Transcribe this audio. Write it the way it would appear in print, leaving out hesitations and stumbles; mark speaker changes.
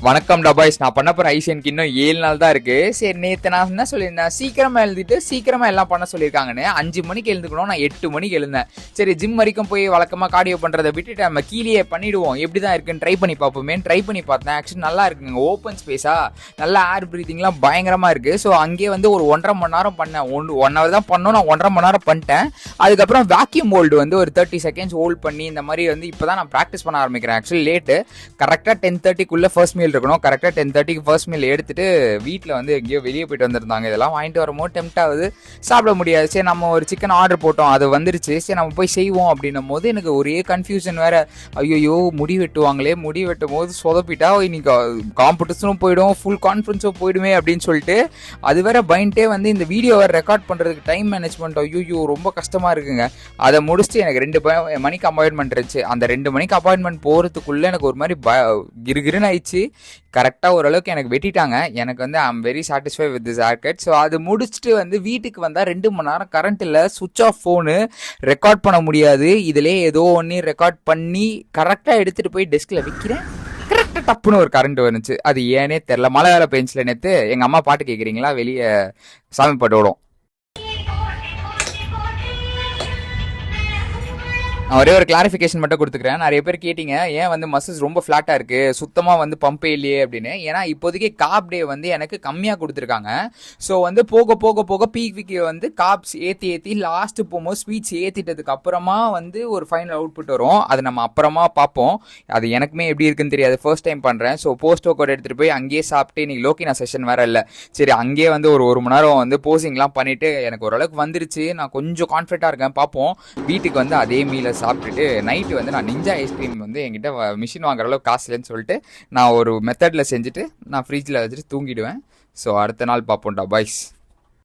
Speaker 1: வணக்கம் டபாய்ஸ். நான் பண்ண போகிற ஐசியனுக்கு இன்னும் 7 நாள் தான் இருக்குது. சரி, நேற்று நான் என்ன சொல்லியிருந்தேன், சீக்கிரமாக எழுதிட்டு சீக்கிரமாக எல்லாம் பண்ண சொல்லியிருக்காங்கன்னு. 5 மணிக்கு எழுந்துக்கணும், நான் 8 மணிக்கு எழுந்தேன். சரி, ஜிம் வரைக்கும் போய் வழக்கமாக கார்டியோ பண்ணுறதை விட்டுட்டு நம்ம கீழே பண்ணிவிடுவோம், எப்படி தான் இருக்குன்னு ட்ரை பண்ணி பார்ப்போமே. ட்ரை பண்ணி பார்த்தேன். ஆக்சுவலி நல்லா இருக்குங்க, ஓப்பன் ஸ்பேஸாக நல்லா ஏர் ப்ரீத்திங்லாம் பயங்கரமாக இருக்குது. ஸோ அங்கேயே வந்து ஒரு 1.5 மணி நேரம் பண்ணேன். 1 ஹவர் தான் பண்ணோம், நான் 1.5 மணி நேரம் பண்ணிட்டேன். அதுக்கப்புறம் வேக்யூம் ஹோல்டு வந்து ஒரு 30 செகண்ட்ஸ் ஹோல்ட் பண்ணி இந்த மாதிரி வந்து இப்போ தான் நான் ப்ராக்டிஸ் பண்ண ஆரம்பிக்கிறேன். ஆக்சுவலி லேட்டு, கரெக்டாக 10:30க்குள்ளே ஃபர்ஸ்ட் மீல் இருக்கணும். கரெக்டாக 10:30க்கு ஃபர்ஸ்ட் மீல் எடுத்துட்டு வீட்டில் வந்து எங்கேயோ வெளியே போயிட்டு வந்திருந்தாங்க. இதெல்லாம் வாங்கிட்டு வரும்போது டெம்ட் ஆகுது, சாப்பிட முடியாது. சரி, நம்ம ஒரு சிக்கன் ஆர்டர் போட்டோம், அது வந்துருச்சு. சரி, நம்ம போய் செய்வோம் அப்படின்னும் போது எனக்கு ஒரே கன்ஃபியூஷன் வேறு. ஐயோ, முடி வெட்டுவாங்களே, முடி வெட்டும் போது சொதப்பிட்டா இன்னைக்கு காம்படிஷனும் போயிடும், ஃபுல் கான்ஃபரன்ஸும் போயிடுமே அப்படின்னு சொல்லிட்டு அது வேற பயன்ட்டே வந்து இந்த வீடியோவை ரெக்கார்ட் பண்ணுறதுக்கு டைம் மேனேஜ்மெண்ட் ஐயோ ரொம்ப கஷ்டமாக இருக்குங்க. அதை முடிச்சுட்டு எனக்கு 2 மணிக்கு அப்பாயின்மெண்ட் இருந்துச்சு. அந்த 2 மணிக்கு அப்பாயின்மெண்ட் போகிறதுக்குள்ளே எனக்கு ஒரு மாதிரி கிருகிருன்னு ஆயிடுச்சு. கரெக்டாக ஓரளவுக்கு எனக்கு வெட்டிட்டாங்க. எனக்கு வந்து I am very satisfy with this hair cut. So அது முடிச்சுட்டு வந்து வீட்டுக்கு வந்தால் 2 மணி நேரம் கரண்ட் இல்லை, சுவிட்ச் ஆஃப் ஃபோனு, ரெக்கார்ட் பண்ண முடியாது. இதிலே ஏதோ ஒன்று ரெக்கார்ட் பண்ணி கரெக்டாக எடுத்துகிட்டு போய் டெஸ்கில் வைக்கிறேன். கரெக்டாக டப்புன்னு ஒரு கரண்ட் வந்துச்சு. அது ஏனே தெரில. மழை வேலை பெஞ்சில் நேற்று எங்கள் அம்மா பாட்டு கேட்குறீங்களா, வெளியே சாமி பாட்டு ஓடும். நான் ஒரே ஒரு கிளாரிஃபிகேஷன் மட்டும் கொடுத்துக்கிறேன். நிறைய பேர் கேட்டிங்க, ஏன் வந்து மசில்ஸ் ரொம்ப ஃப்ளாட்டாக இருக்குது, சுத்தமாக வந்து பம்பே இல்லையே அப்படின்னு. ஏன்னா இப்போதைக்கு காப் டே வந்து எனக்கு கம்மியாக கொடுத்துருக்காங்க. ஸோ வந்து போக போக போக பீக்கு வந்து காப்ஸ் ஏற்றி லாஸ்ட்டு போகும்போது ஸ்வீட்ஸ் ஏற்றிட்டதுக்கு அப்புறமா வந்து ஒரு ஃபைனல் அவுட்புட் வரும். அது நம்ம அப்புறமா பார்ப்போம். அது எனக்குமே எப்படி இருக்குன்னு தெரியாது, ஃபர்ஸ்ட் டைம் பண்ணுறேன். ஸோ போஸ்ட் ஒர்க் அவுட் எடுத்துகிட்டு போய் அங்கேயே சாப்பிட்டு, இன்றைக்கி லோக்கினா செஷன் வேறு இல்லை. சரி, அங்கேயே வந்து ஒரு மணி நேரம் வந்து போசிங்லாம் பண்ணிவிட்டு எனக்கு ஓரளவுக்கு வந்துருச்சு. நான் கொஞ்சம் கான்ஃபிடென்ட்டாக இருக்கேன். பார்ப்போம். வீட்டுக்கு வந்து அதே மீலை சாப்பிட்டுட்டு நைட்டு வந்து நான் நிஞ்சா ஐஸ்கிரீம் வந்து என்கிட்ட மிஷின் வாங்குற அளவுக்கு காசு இல்லைன்னு சொல்லிட்டு நான் ஒரு மெத்தடில் செஞ்சுட்டு நான் ஃப்ரிட்ஜில் வச்சுட்டு தூங்கிடுவேன். ஸோ அடுத்த நாள் பார்ப்போம்டா பாய்ஸ்.